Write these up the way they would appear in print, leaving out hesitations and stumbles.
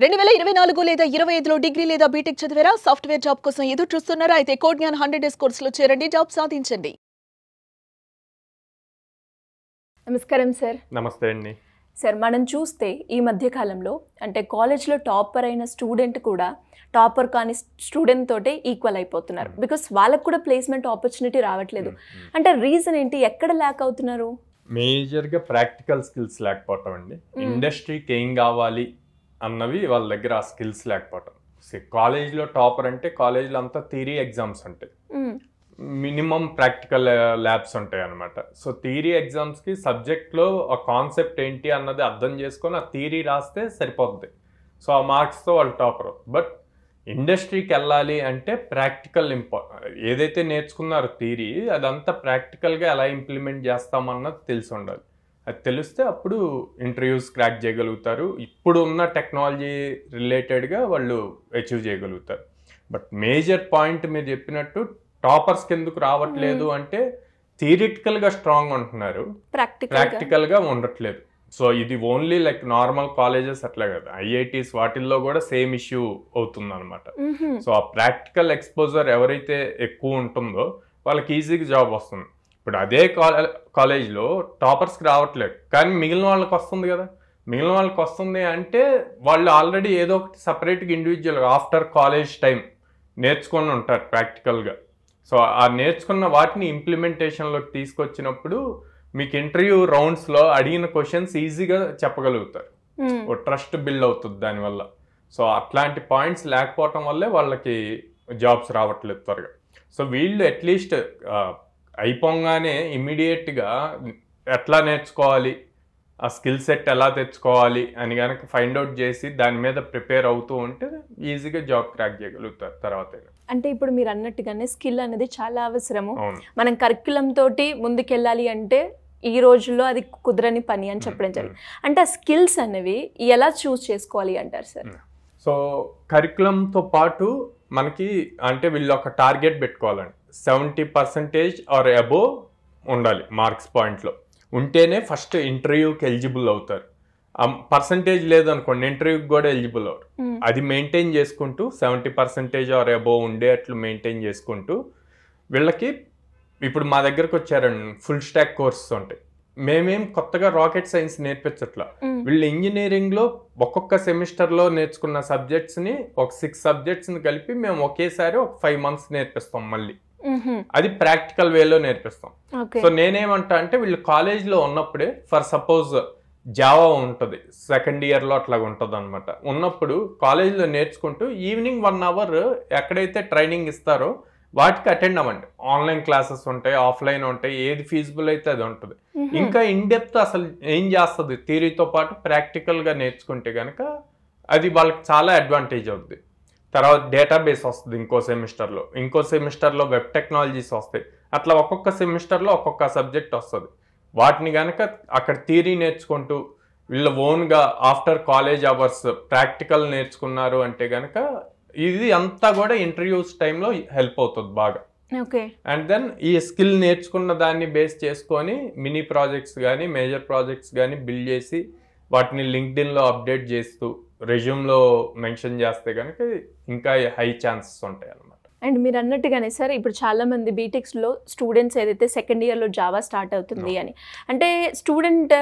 2024 లేదా 25లో డిగ్రీ లేదా బీటెక్ చదివారా? సాఫ్ట్‌వేర్ జాబ్ కోసం ఎదురు చూస్తున్నారా? అయితే కోడ్ జ్ఞాన్ 100 డేస్ కోర్సులో చేరండి, జాబ్ సాధించండి. నమస్కారం సార్. నమస్తే అండి. సార్, మనం చూస్తే ఈ మధ్య కాలంలో అంటే కాలేజ్లో టాపర్ అయిన స్టూడెంట్ కూడా టాపర్ కానీ స్టూడెంట్ తోటే ఈక్వల్ అయిపోతున్నారు. బికాస్ వాళ్ళకు కూడా ప్లేస్మెంట్ ఆపర్చునిటీ రావట్లేదు. అంటే రీజన్ ఏంటి? ఎక్కడ ల్యాక్ అవుతున్నారు? మేజర్గా ప్రాక్టికల్ స్కిల్స్ లేకపోవటం అండి. ఇండస్ట్రీకి ఏం కావాలి అన్నవి వాళ్ళ దగ్గర ఆ స్కిల్స్ లేకపోవటం. కాలేజ్లో టాపర్ అంటే కాలేజ్లో అంతా థియరీ ఎగ్జామ్స్ ఉంటాయి, మినిమం ప్రాక్టికల్ ల్యాబ్స్ ఉంటాయి అనమాట. సో థియరీ ఎగ్జామ్స్కి సబ్జెక్ట్లో ఆ కాన్సెప్ట్ ఏంటి అన్నది అర్థం చేసుకొని ఆ థియరీ రాస్తే సరిపోతుంది. సో ఆ మార్క్స్తో వాళ్ళు టాపర్. బట్ ఇండస్ట్రీకి వెళ్ళాలి అంటే ప్రాక్టికల్ ఏదైతే నేర్చుకున్నారో థియరీ అదంతా ప్రాక్టికల్గా ఎలా ఇంప్లిమెంట్ చేస్తామన్నది తెలిసి ఉండాలి. అది తెలిస్తే అప్పుడు ఇంటర్వ్యూస్ క్రాక్ చేయగలుగుతారు. ఇప్పుడు ఉన్న టెక్నాలజీ రిలేటెడ్గా వాళ్ళు అచీవ్ చేయగలుగుతారు. బట్ మేజర్ పాయింట్ మీరు చెప్పినట్టు టాపర్స్కి ఎందుకు రావట్లేదు అంటే థియరిటికల్గా స్ట్రాంగ్ ఉంటున్నారు, ప్రాక్టికల్గా ఉండట్లేదు. సో ఇది ఓన్లీ లైక్ నార్మల్ కాలేజెస్ అట్లా కదా, ఐఐటీస్ వాటిల్లో కూడా సేమ్ ఇష్యూ అవుతుంది అనమాట. సో ఆ ప్రాక్టికల్ ఎక్స్పోజర్ ఎవరైతే ఎక్కువ ఉంటుందో వాళ్ళకి ఈజీగా జాబ్ వస్తుంది. ఇప్పుడు అదే కాలేజ్లో టాపర్స్కి రావట్లేదు, కానీ మిగిలిన వాళ్ళకి వస్తుంది కదా. మిగిలిన వాళ్ళకి వస్తుంది అంటే వాళ్ళు ఆల్రెడీ ఏదో ఒకటి సపరేట్గా ఇండివిజువల్గా ఆఫ్టర్ కాలేజ్ టైం నేర్చుకొని ఉంటారు ప్రాక్టికల్గా. సో ఆ నేర్చుకున్న వాటిని ఇంప్లిమెంటేషన్లోకి తీసుకొచ్చినప్పుడు మీకు ఇంటర్వ్యూ రౌండ్స్లో అడిగిన క్వశ్చన్స్ ఈజీగా చెప్పగలుగుతారు. ఓ ట్రస్ట్ బిల్డ్ అవుతుంది దానివల్ల. సో అట్లాంటి పాయింట్స్ లేకపోవటం వల్లే వాళ్ళకి జాబ్స్ రావట్లేదు త్వరగా. సో వీళ్ళు అట్లీస్ట్ అయిపోగానే ఇమ్మీడియట్గా ఎట్లా నేర్చుకోవాలి, ఆ స్కిల్ సెట్ ఎలా తెచ్చుకోవాలి అని కనుక ఫైండ్ అవుట్ చేసి దాని మీద ప్రిపేర్ అవుతూ ఉంటే ఈజీగా జాబ్ క్రాక్ చేయగలుగుతారు తర్వాత. అంటే ఇప్పుడు మీరు అన్నట్టుగానే స్కిల్ అనేది చాలా అవసరము. మనం కరిక్యులం తోటి ముందుకెళ్ళాలి అంటే ఈ రోజుల్లో అది కుదరని పని అని చెప్పడం జరిగింది. అంటే ఆ స్కిల్స్ అనేవి ఎలా చూస్ చేసుకోవాలి అంటారు సార్? సో కరిక్యులంతో పాటు మనకి అంటే వీళ్ళు ఒక టార్గెట్ పెట్టుకోవాలండి. 70% ఆర్ అబోవ్ ఉండాలి మార్క్స్ పాయింట్లో. ఉంటేనే ఫస్ట్ ఇంటర్వ్యూకి ఎలిజిబుల్ అవుతారు. పర్సంటేజ్ లేదనుకోండి ఇంటర్వ్యూకి కూడా ఎలిజిబుల్ అవుతారు. అది మెయింటైన్ చేసుకుంటూ 70% ఆర్ అబోవ్ ఉండే అట్లు మెయింటైన్ చేసుకుంటూ వీళ్ళకి ఇప్పుడు మా దగ్గరకు వచ్చారండి, ఫుల్ స్టాక్ కోర్సెస్ ఉంటాయి. మేమేం కొత్తగా రాకెట్ సైన్స్ నేర్పించట్లా. వీళ్ళు ఇంజనీరింగ్లో ఒక్కొక్క సెమిస్టర్లో నేర్చుకున్న సబ్జెక్ట్స్ని ఒక 6 సబ్జెక్ట్స్ని కలిపి మేము ఒకేసారి ఒక 5 months నేర్పిస్తాం. మళ్ళీ అది ప్రాక్టికల్ వేలో నేర్పిస్తాం. సో నేనేమంటా అంటే వీళ్ళు కాలేజ్లో ఉన్నప్పుడే ఫర్ సపోజ్ జావా ఉంటుంది, సెకండ్ ఇయర్లో అట్లాగా ఉంటుంది అనమాట. ఉన్నప్పుడు కాలేజ్లో నేర్చుకుంటూ ఈవినింగ్ 1 hour ఎక్కడైతే ట్రైనింగ్ ఇస్తారో వాటికి అటెండ్ అవ్వండి. ఆన్లైన్ క్లాసెస్ ఉంటాయి, ఆఫ్లైన్ ఉంటాయి, ఏది ఫీజిబుల్ అయితే అది ఉంటుంది. ఇంకా ఇన్ డెప్త్ అసలు ఏం చేస్తుంది థియరీతో పాటు ప్రాక్టికల్గా నేర్చుకుంటే కనుక అది వాళ్ళకి చాలా అడ్వాంటేజ్ అవుతుంది. తర్వాత డేటాబేస్ వస్తుంది ఇంకో సెమిస్టర్లో వెబ్ టెక్నాలజీస్ వస్తాయి. అట్లా ఒక్కొక్క సెమిస్టర్లో ఒక్కొక్క సబ్జెక్ట్ వస్తుంది. వాటిని కనుక అక్కడ థియరీ నేర్చుకుంటూ వీళ్ళ ఓన్గా ఆఫ్టర్ కాలేజ్ అవర్స్ ప్రాక్టికల్ నేర్చుకున్నారు అంటే కనుక ఇది అంతా కూడా ఇంటర్వ్యూస్ టైంలో హెల్ప్ అవుతుంది బాగా. అండ్ దెన్ ఈ స్కిల్ నేర్చుకున్న దాన్ని బేస్ చేసుకొని మినీ ప్రాజెక్ట్స్ కానీ మేజర్ ప్రాజెక్ట్స్ కానీ బిల్డ్ చేసి వాటిని లింక్డ్ఇన్లో అప్డేట్ చేస్తూ రెజ్యూమ్లో మెన్షన్ చేస్తే కనుక ఇంకా హై ఛాన్సెస్ ఉంటాయి అన్నమాట. అండ్ మీరు అన్నట్టుగానే సార్, ఇప్పుడు చాలా మంది బీటెక్స్లో స్టూడెంట్స్ ఏదైతే సెకండ్ ఇయర్లో జావా స్టార్ట్ అవుతుంది అని అంటే స్టూడెంట్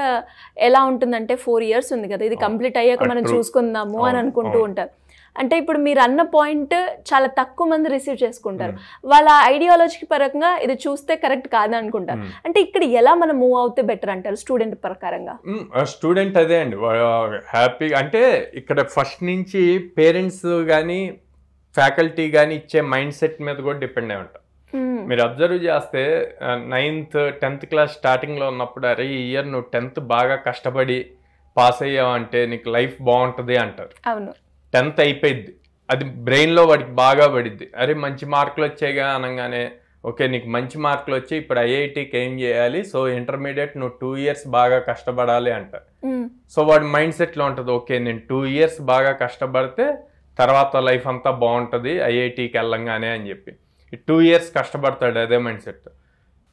ఎలా ఉంటుందంటే 4 years ఉంది కదా, ఇది కంప్లీట్ అయ్యాక మనం చూసుకుందాము అని అనుకుంటూ ఉంటారు. అంటే ఇప్పుడు మీరు అన్న పాయింట్ చాలా తక్కువ మంది రిసీవ్ చేసుకుంటారు. వాళ్ళ ఐడియాలజీ పరంగా ఇది చూస్తే కరెక్ట్ కాదు అనుకుంటారు. అంటే ఇక్కడ ఎలా మనం మూవ్ అవుతే బెటర్ అంటారు స్టూడెంట్ ప్రకారంగా? స్టూడెంట్ అదే అండి హ్యాపీగా అంటే ఇక్కడ ఫస్ట్ నుంచి పేరెంట్స్ కానీ ఫ్యాకల్టీ కానీ ఇచ్చే మైండ్ సెట్ మీద కూడా డిపెండ్ అయి ఉంటారు. మీరు అబ్జర్వ్ చేస్తే 9th 10th క్లాస్ స్టార్టింగ్లో ఉన్నప్పుడు అరే ఈ ఇయర్ నువ్వు 10th బాగా కష్టపడి పాస్ అయ్యావంటే నీకు లైఫ్ బాగుంటుంది అంటారు. అవును, 10th అయిపోయింది, అది బ్రెయిన్లో వాడికి బాగా పడిద్ది. అరే మంచి మార్కులు వచ్చాయిగా అనగానే ఓకే నీకు మంచి మార్కులు వచ్చి ఇప్పుడు ఐఐటీకి ఏం చేయాలి, సో ఇంటర్మీడియట్ నువ్వు 2 years బాగా కష్టపడాలి అంటారు. సో వాడి మైండ్ సెట్లో ఉంటుంది ఓకే నేను 2 years బాగా కష్టపడితే తర్వాత లైఫ్ అంతా బాగుంటుంది ఐఐటీకి వెళ్ళంగానే అని చెప్పి 2 years కష్టపడతాడు. అదే మైండ్ సెట్.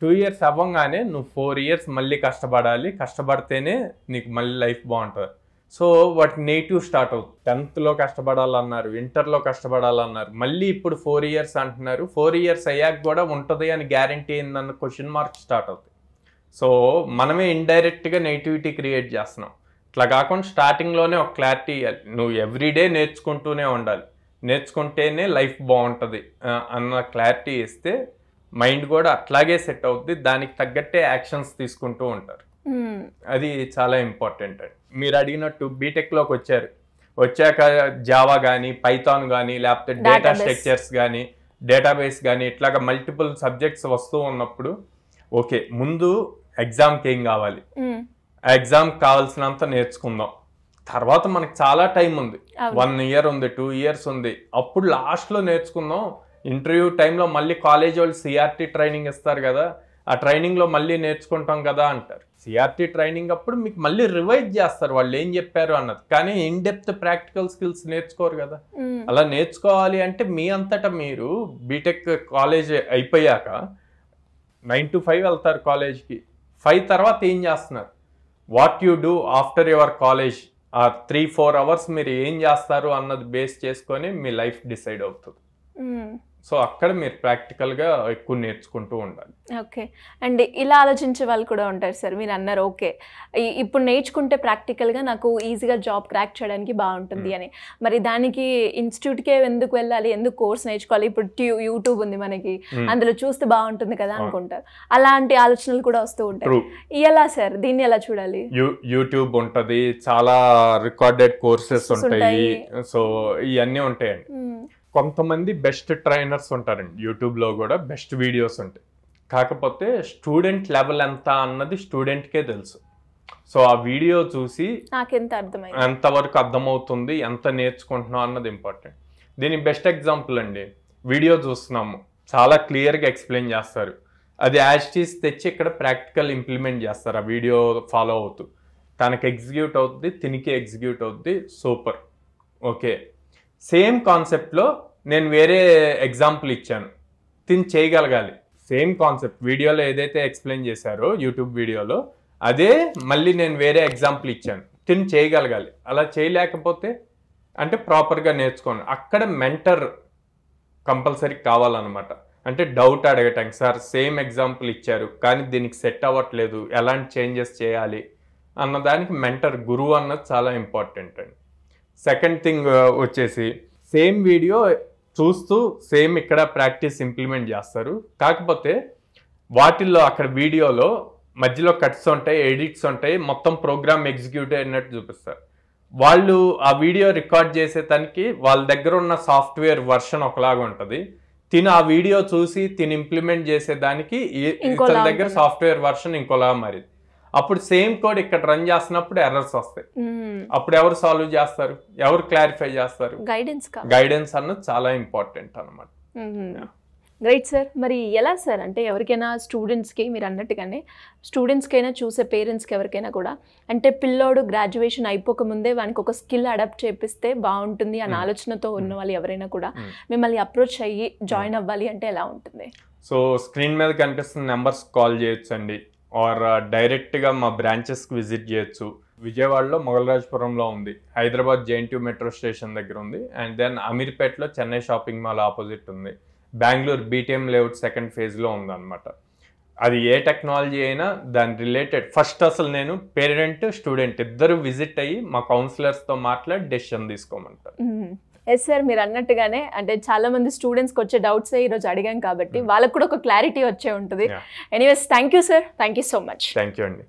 2 years అవ్వగానే నువ్వు 4 years మళ్ళీ కష్టపడాలి, కష్టపడితేనే నీకు మళ్ళీ లైఫ్ బాగుంటుంది. సో వాటి నెగిటివ్ స్టార్ట్ అవుతుంది. 10th కష్టపడాలన్నారు, ఇంటర్లో కష్టపడాలన్నారు, మళ్ళీ ఇప్పుడు 4 years అంటున్నారు. 4 years అయ్యాక కూడా ఉంటుంది అని గ్యారంటీ ఏందన్న క్వశ్చన్ మార్క్ స్టార్ట్ అవుతుంది. సో మనమే ఇండైరెక్ట్గా నెగిటివిటీ క్రియేట్ చేస్తున్నాం. ఇట్లా కాకుండా స్టార్టింగ్లోనే ఒక క్లారిటీ ఇవ్వాలి. నువ్వు ఎవ్రీడే నేర్చుకుంటూనే ఉండాలి, నేర్చుకుంటేనే లైఫ్ బాగుంటుంది అన్న క్లారిటీ ఇస్తే మైండ్ కూడా అట్లాగే సెట్ అవుద్ది. దానికి తగ్గట్టే యాక్షన్స్ తీసుకుంటూ ఉంటారు. అది చాలా ఇంపార్టెంట్ అండి. మీరు అడిగినట్టు బీటెక్లోకి వచ్చాక జావా కానీ, పైథాన్ కానీ, లేకపోతే డేటా స్ట్రక్చర్స్ కానీ, డేటాబేస్ కానీ ఇట్లాగా మల్టిపుల్ సబ్జెక్ట్స్ వస్తూ ఉన్నప్పుడు ఓకే, ముందు ఎగ్జామ్కి ఏం కావాలి, ఆ ఎగ్జామ్ కావాల్సినంత నేర్చుకుందాం. తర్వాత మనకి చాలా టైం ఉంది, 1 year ఉంది, 2 years ఉంది. అప్పుడు లాస్ట్లో నేర్చుకుందాం. ఇంటర్వ్యూ టైంలో మళ్ళీ కాలేజ్ వాళ్ళు సిఆర్టీ ట్రైనింగ్ ఇస్తారు కదా, ఆ ట్రైనింగ్లో మళ్ళీ నేర్చుకుంటాం కదా అంటారు. సిఆర్టీ ట్రైనింగ్ అప్పుడు మీకు మళ్ళీ రివైజ్ చేస్తారు వాళ్ళు ఏం చెప్పారు అన్నది. కానీ ఇన్ డెప్త్ ప్రాక్టికల్ స్కిల్స్ నేర్చుకోరు కదా. అలా నేర్చుకోవాలి అంటే మీ అంతటా మీరు బీటెక్ కాలేజ్ అయిపోయాక 9 to 5 వెళ్తారు కాలేజ్కి. 5 తర్వాత ఏం చేస్తున్నారు, what you do after your college, ఆ 3-4 hours మీరు ఏం చేస్తారు అన్నది బేస్ చేసుకొని మీ లైఫ్ డిసైడ్ అవుతుంది. సో అక్కడ మీరు ప్రాక్టికల్గా ఎక్కువ నేర్చుకుంటూ ఉండాలి. ఓకే. అండ్ ఇలా ఆలోచించే వాళ్ళు కూడా ఉంటారు సార్. మీరు అన్నారు ఓకే ఇప్పుడు నేర్చుకుంటే ప్రాక్టికల్గా నాకు ఈజీగా జాబ్ క్రాక్ చేయడానికి బాగుంటుంది అని. మరి దానికి ఇన్స్టిట్యూట్కే ఎందుకు వెళ్ళాలి, ఎందుకు కోర్స్ నేర్చుకోవాలి, ఇప్పుడు యూట్యూబ్ ఉంది మనకి, అందులో చూస్తే బాగుంటుంది కదా అనుకుంటారు. అలాంటి ఆలోచనలు కూడా వస్తూ ఉంటాయి. ఎలా సార్ దీన్ని ఎలా చూడాలి? యూట్యూబ్ ఉంటుంది, చాలా రికార్డెడ్ కోర్సెస్ ఉంటాయి, సో ఇవన్నీ ఉంటాయండి. కొంతమంది బెస్ట్ ట్రైనర్స్ ఉంటారండి, యూట్యూబ్లో కూడా బెస్ట్ వీడియోస్ ఉంటాయి. కాకపోతే స్టూడెంట్ లెవెల్ ఎంత అన్నది స్టూడెంట్కే తెలుసు. సో ఆ వీడియో చూసి ఎంతవరకు అర్థమవుతుంది, ఎంత నేర్చుకుంటున్నాం అన్నది ఇంపార్టెంట్. దీని బెస్ట్ ఎగ్జాంపుల్ అండి, వీడియో చూస్తున్నాము, చాలా క్లియర్గా ఎక్స్ప్లెయిన్ చేస్తారు. అది యాజ్ తెచ్చి ఇక్కడ ప్రాక్టికల్ ఇంప్లిమెంట్ చేస్తారు. ఆ వీడియో ఫాలో అవుతూ తనకి ఎగ్జిక్యూట్ అవుతుంది, తినికి ఎగ్జిక్యూట్ అవుతుంది, సూపర్. ఓకే, సేమ్ కాన్సెప్ట్లో నేను వేరే ఎగ్జాంపుల్ ఇచ్చాను, తిని చేయగలగాలి. సేమ్ కాన్సెప్ట్ వీడియోలో ఏదైతే ఎక్స్ప్లెయిన్ చేశారో యూట్యూబ్ వీడియోలో, అదే మళ్ళీ నేను వేరే ఎగ్జాంపుల్ ఇచ్చాను, తిని చేయగలగాలి. అలా చేయలేకపోతే అంటే ప్రాపర్గా నేర్చుకోండి. అక్కడ మెంటర్ కంపల్సరీ కావాలన్నమాట. అంటే డౌట్ అడగటానికి, సార్ సేమ్ ఎగ్జాంపుల్ ఇచ్చారు కానీ దీనికి సెట్ అవ్వట్లేదు, ఎలాంటి చేంజెస్ చేయాలి అన్నదానికి మెంటర్, గురువు అన్నది చాలా ఇంపార్టెంట్ అండి. సెకండ్ థింగ్ వచ్చేసి సేమ్ వీడియో చూస్తూ సేమ్ ఇక్కడ ప్రాక్టీస్ ఇంప్లిమెంట్ చేస్తారు. కాకపోతే వాటిల్లో అక్కడ వీడియోలో మధ్యలో కట్స్ ఉంటాయి, ఎడిట్స్ ఉంటాయి, మొత్తం ప్రోగ్రామ్ ఎగ్జిక్యూట్ అయినట్టు చూపిస్తారు. వాళ్ళు ఆ వీడియో రికార్డ్ చేసేదానికి వాళ్ళ దగ్గర ఉన్న సాఫ్ట్వేర్ వర్షన్ ఒకలాగా ఉంటుంది, తిని ఆ వీడియో చూసి తిని ఇంప్లిమెంట్ చేసేదానికి ఇతని దగ్గర సాఫ్ట్వేర్ వర్షన్ ఇంకోలా మారింది. అప్పుడు సేమ్ కోడ్ ఇక్కడ రన్ చేస్తున్నప్పుడు ఎర్రర్స్ వస్తాయి. అప్పుడు ఎవరు సాల్వ్ చేస్తారు, ఎవరు క్లారిఫై చేస్తారు? గైడెన్స్ అన్నది చాలా ఇంపార్టెంట్ అన్నమాట. Great sir. మరి ఎలా సార్ అంటే ఎవరికైనా స్టూడెంట్స్కి, మీరు అన్నట్టుగానే స్టూడెంట్స్కైనా చూసే పేరెంట్స్కి ఎవరికైనా కూడా అంటే పిల్లోడు గ్రాడ్యుయేషన్ అయిపోకముందే వానికి ఒక స్కిల్ అడాప్ట్ చేపిస్తే బాగుంటుంది అనే ఆలోచనతో ఉన్న వాళ్ళు ఎవరైనా కూడా మిమ్మల్ని అప్రోచ్ అయ్యి జాయిన్ అవ్వాలి అంటే ఎలా ఉంటుంది? సో స్క్రీన్ మీద కనిపిస్తున్న నెంబర్స్ కాల్ చేయొచ్చు అండి, ఆర్ డైరెక్ట్గా మా బ్రాంచెస్కి విజిట్ చేయొచ్చు. విజయవాడలో మొగల్రాజపురంలో ఉంది, హైదరాబాద్ JNTU మెట్రో స్టేషన్ దగ్గర ఉంది, అండ్ దెన్ అమీర్పేట్లో చెన్నై షాపింగ్ మాల్ ఆపోజిట్ ఉంది, Bengaluru BTM layout 2nd phase ఉంది అనమాట. అది ఏ టెక్నాలజీ అయినా దాని రిలేటెడ్ ఫస్ట్ అసలు నేను పేరెంట్ స్టూడెంట్ ఇద్దరు విజిట్ అయ్యి మా కౌన్సిలర్స్తో మాట్లాడి డెసిషన్ తీసుకోమంటారు. ఎస్ సార్, మీరు అన్నట్టుగానే అంటే చాలా మంది స్టూడెంట్స్కి వచ్చే డౌట్స్ ఈరోజు అడిగాం కాబట్టి వాళ్ళకు కూడా ఒక క్లారిటీ వచ్చే ఉంటుంది. Anyways thank you sir, thank you so much. Thank you అండి.